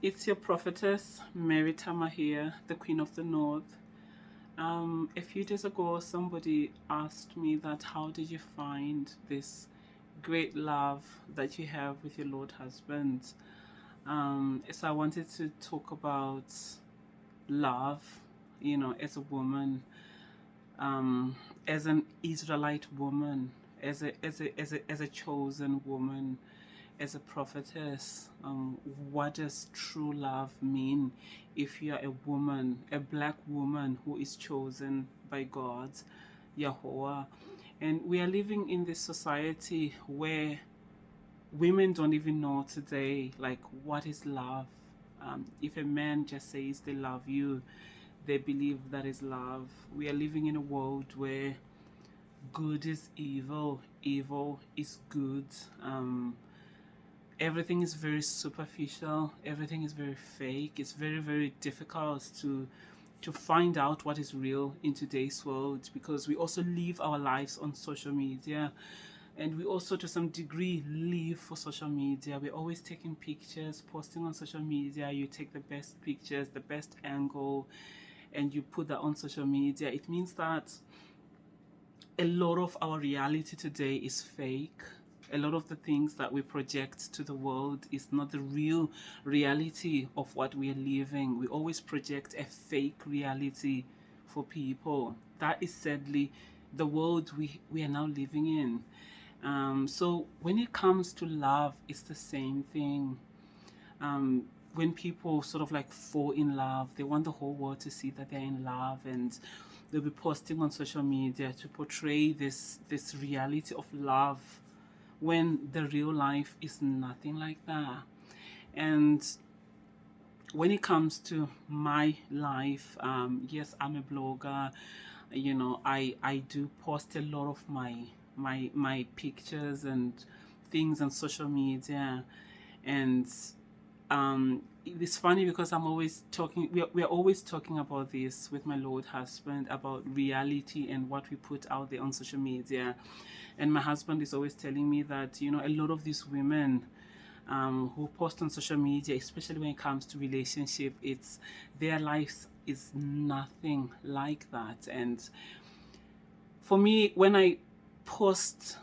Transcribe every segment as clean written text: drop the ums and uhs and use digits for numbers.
It's your prophetess, Mary Tama here, the Queen of the North. A few days ago, somebody asked me that how did you find this great love that you have with your Lord husband? So I wanted to talk about love, as a woman, um, as an Israelite woman, as a chosen woman, as a prophetess. What does true love mean if you are a woman, a black woman who is chosen by God, Yahweh? And we are living in this society where women don't even know today, like, what is love. If a man just says they love you, they believe that is love. We are living in a world where good is evil, evil is good. Everything is very superficial, everything is very fake. It's very, very difficult to find out what is real in today's world, because we also live our lives on social media, and we also to some degree live for social media. We're always taking pictures, posting on social media. You take the best pictures, the best angle, and you put that on social media. It means that a lot of our reality today is fake. A lot of the things that we project to the world is not the real reality of what we are living. We always project a fake reality for people. That is sadly the world we are now living in. So when it comes to love, it's the same thing. When people sort of like fall in love, they want the whole world to see that they're in love, and they'll be posting on social media to portray this reality of love, when the real life is nothing like that. And when it comes to my life, yes, I'm a blogger. I do post a lot of my pictures and things on social media. And it's funny because I'm always talking, we're always talking about this with my Lord husband, about reality and what we put out there on social media. And my husband is always telling me that, a lot of these women who post on social media, especially when it comes to relationship, it's their lives is nothing like that. And for me, when I post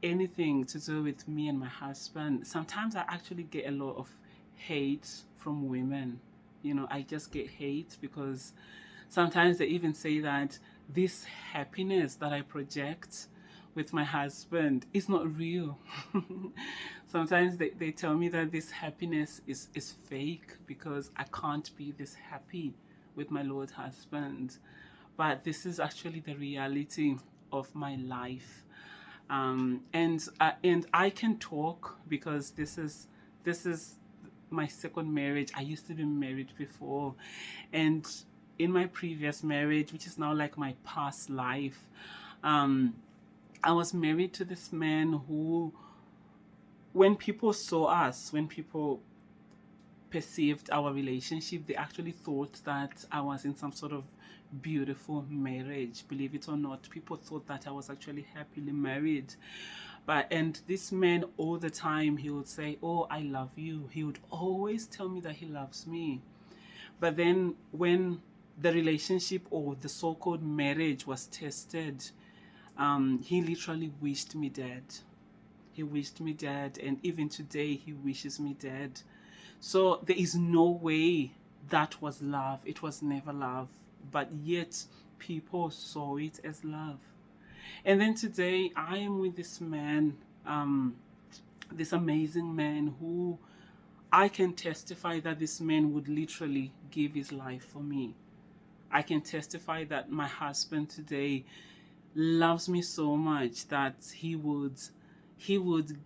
anything to do with me and my husband, sometimes I actually get a lot of hate from women. I just get hate because sometimes they even say that this happiness that I project with my husband is not real. Sometimes they tell me that this happiness is fake because I can't be this happy with my Lord husband. But this is actually the reality of my life. And I can talk because this is my second marriage. I used to be married before, and in my previous marriage, which is now like my past life, um, I was married to this man who, when people saw us, when people perceived our relationship, they actually thought that I was in some sort of beautiful marriage. Believe it or not, people thought that I was actually happily married. And this man, all the time, he would say, "Oh, I love you." He would always tell me that he loves me. But then when the relationship or the so-called marriage was tested, he literally wished me dead. He wished me dead, and even today he wishes me dead. So there is no way that was love. It was never love. But yet people saw it as love. And then today I am with this man, this amazing man who I can testify that this man would literally give his life for me. I can testify that my husband today loves me so much that he would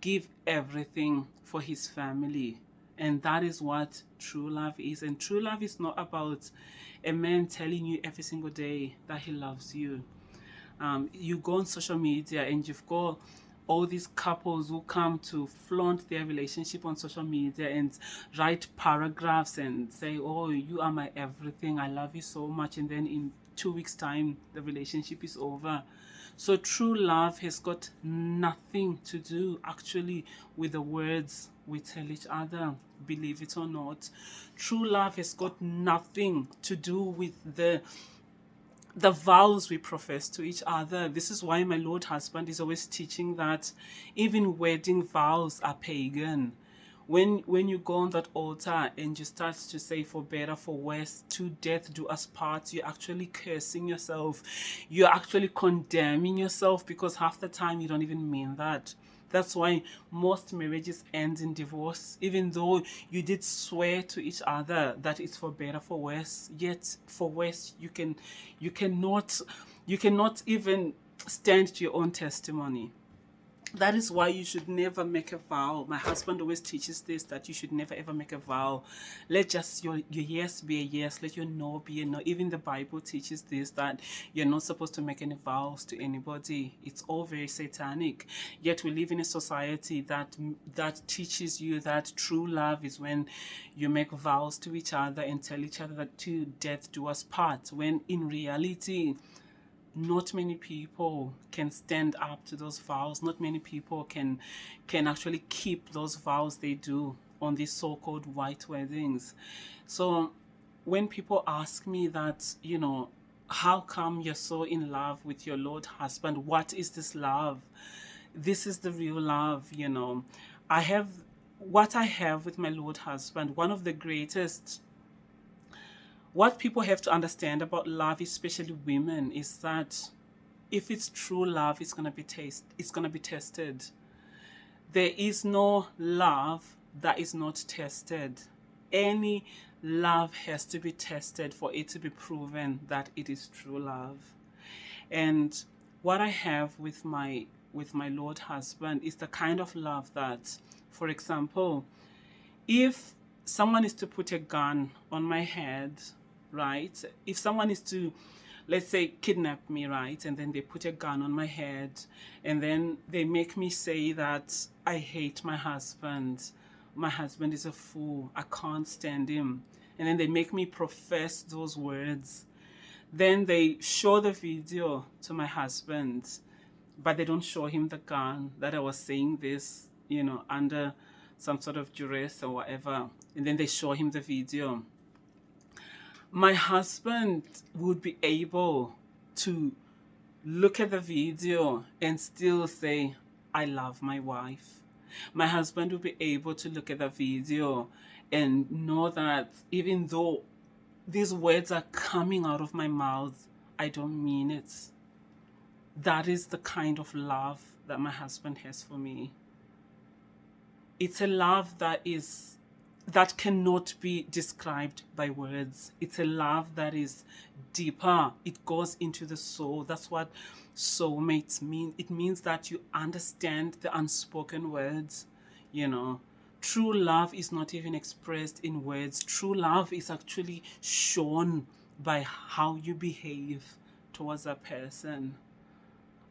give everything for his family. And that is what true love is. And true love is not about a man telling you every single day that he loves you. You go on social media and you've got all these couples who come to flaunt their relationship on social media and write paragraphs and say, "Oh, you are my everything, I love you so much," and then in 2 weeks time the relationship is over. So true love has got nothing to do actually with the words we tell each other, believe it or not. True love has got nothing to do with the vows we profess to each other. This is why my Lord husband is always teaching that even wedding vows are pagan. When you go on that altar and you start to say for better, for worse, to death do us part, you're actually cursing yourself. You're actually condemning yourself, because half the time you don't even mean that. That's why most marriages end in divorce, even though you did swear to each other that it's for better, for worse. Yet for worse, you cannot, you cannot even stand to your own testimony. That is why you should never make a vow. My husband always teaches this, that you should never ever make a vow. Let just your yes be a yes, let your no be a no. Even the Bible teaches this, that you're not supposed to make any vows to anybody. It's all very satanic. Yet we live in a society that teaches you that true love is when you make vows to each other and tell each other that to death do us part, when in reality not many people can stand up to those vows. Not many people can actually keep those vows they do on these so-called white weddings. So when people ask me that, how come you're so in love with your Lord husband? What is this love? This is the real love. I have what I have with my Lord husband, one of the greatest. What people have to understand about love, especially women, is that if it's true love, it's gonna be it's gonna be tested. There is no love that is not tested. Any love has to be tested for it to be proven that it is true love. And what I have with my Lord husband is the kind of love that, for example, if someone is to put a gun on my head, right? If someone is to, let's say, kidnap me, right? And then they put a gun on my head, and then they make me say that I hate my husband. My husband is a fool. I can't stand him. And then they make me profess those words. Then they show the video to my husband, but they don't show him the gun that I was saying this, under some sort of duress or whatever. And then they show him the video. My husband would be able to look at the video and still say, I love my wife. My husband would be able to look at the video and know that even though these words are coming out of my mouth, I don't mean it. That is the kind of love that my husband has for me. It's a love that cannot be described by words. It's a love that is deeper. It goes into the soul. That's what soulmates mean. It means that you understand the unspoken words. True love is not even expressed in words. True love is actually shown by how you behave towards a person.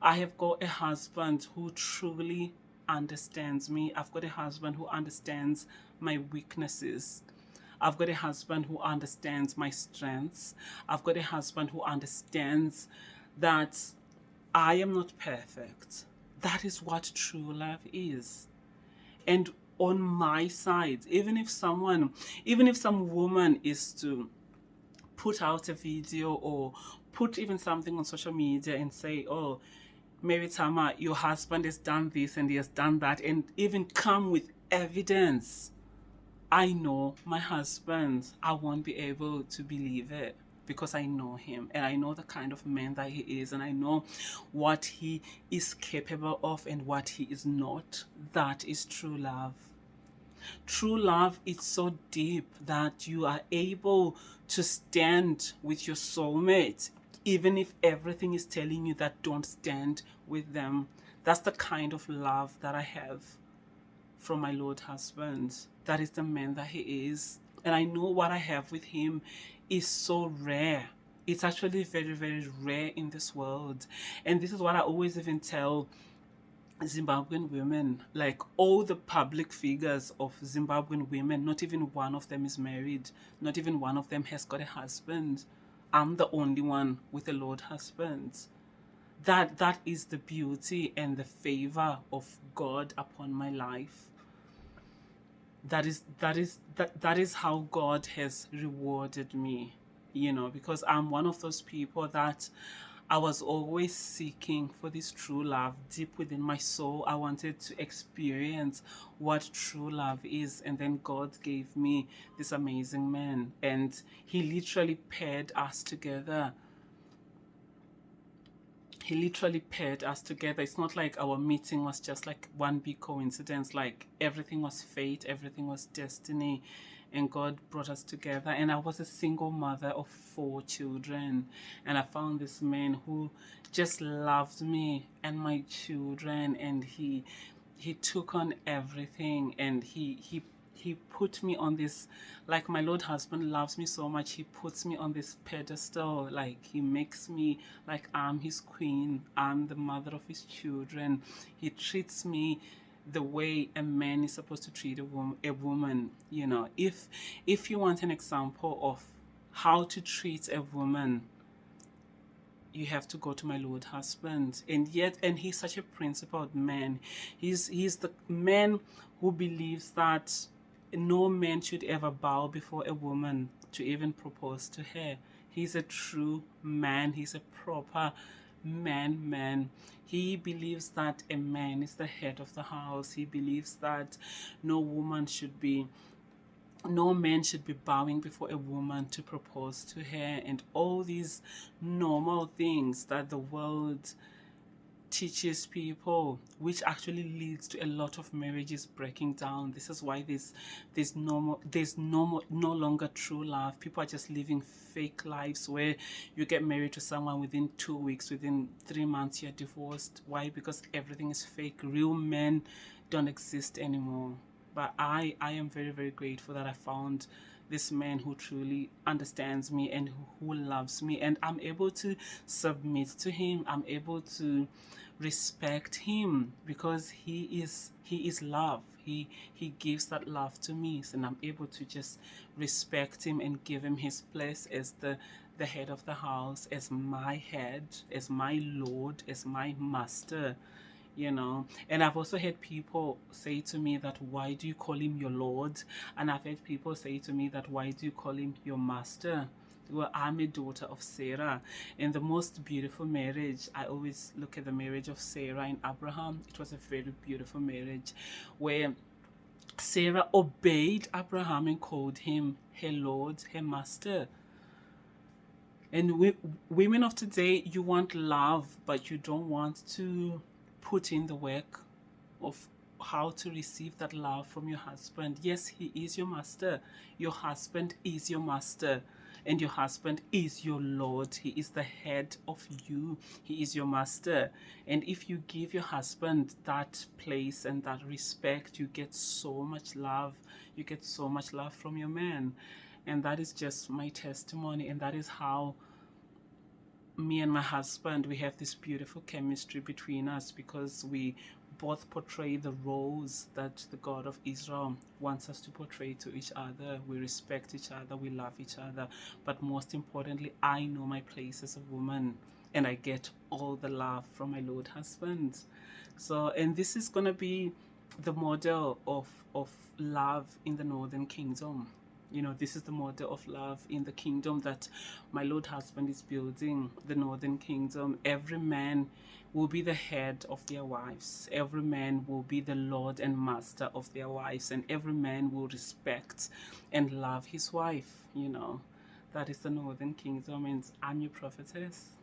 I have got a husband who truly understands me. I've got a husband who understands my weaknesses. I've got a husband who understands my strengths. I've got a husband who understands that I am not perfect. That is what true love is. And on my side, even if some woman is to put out a video or put even something on social media and say, oh, Mary Tama, your husband has done this and he has done that, and even come with evidence, I know my husband, I won't be able to believe it, because I know him and I know the kind of man that he is, and I know what he is capable of and what he is not. That is true love. True love is so deep that you are able to stand with your soulmate, even if everything is telling you that don't stand with them. That's the kind of love that I have from my Lord husband. That is the man that he is. And I know what I have with him is so rare. It's actually very, very rare in this world. And this is what I always even tell Zimbabwean women. Like, all the public figures of Zimbabwean women, not even one of them is married. Not even one of them has got a husband. I'm the only one with a Lord husband. that is the beauty and the favor of God upon my life. That is how God has rewarded me, because I'm one of those people that I was always seeking for this true love deep within my soul. I wanted to experience what true love is, and then God gave me this amazing man, and he literally paired us together. It's not like our meeting was just like one big coincidence. Like, everything was fate, everything was destiny, and God brought us together. And I was a single mother of 4 children, and I found this man who just loved me and my children, and he took on everything, and he put me on this, like, my Lord husband loves me so much, he puts me on this pedestal. Like, he makes me like I'm his queen, I'm the mother of his children. He treats me the way a man is supposed to treat a woman. If you want an example of how to treat a woman, you have to go to my Lord husband. And he's such a principled man. He's the man who believes that no man should ever bow before a woman to even propose to her. He's a true man. He's a proper man. He believes that a man is the head of the house. He believes that no woman should be no man should be bowing before a woman to propose to her, and all these normal things that the world teaches people, which actually leads to a lot of marriages breaking down. This is why there's no longer true love. People are just living fake lives where you get married to someone within 2 weeks, within 3 months you're divorced. Why? Because everything is fake. Real men don't exist anymore. But I am very, very grateful that I found this man who truly understands me and who loves me, and I'm able to submit to him. I'm able to respect him because he is love. He gives that love to me, so, and I'm able to just respect him and give him his place as the head of the house, as my head, as my Lord, as my master. And I've also heard people say to me that, why do you call him your Lord? And I've heard people say to me that, why do you call him your master? Well, I'm a daughter of Sarah. And the most beautiful marriage, I always look at the marriage of Sarah and Abraham. It was a very beautiful marriage where Sarah obeyed Abraham and called him her Lord, her master. And women of today, you want love, but you don't want to put in the work of how to receive that love from your husband. Yes, he is your master. Your husband is your master. And your husband is your Lord. He is the head of you. He is your master. And if you give your husband that place and that respect, you get so much love. You get so much love from your man. And that is just my testimony. And that is how me and my husband, we have this beautiful chemistry between us, because we both portray the roles that the God of Israel wants us to portray to each other. We respect each other, we love each other, but most importantly, I know my place as a woman, and I get all the love from my Lord husband. So, and this is going to be the model of love in the Northern Kingdom. This is the model of love in the kingdom that my Lord husband is building, the Northern Kingdom. Every man will be the head of their wives. Every man will be the Lord and master of their wives. And every man will respect and love his wife. That is the Northern Kingdom, and I'm your prophetess.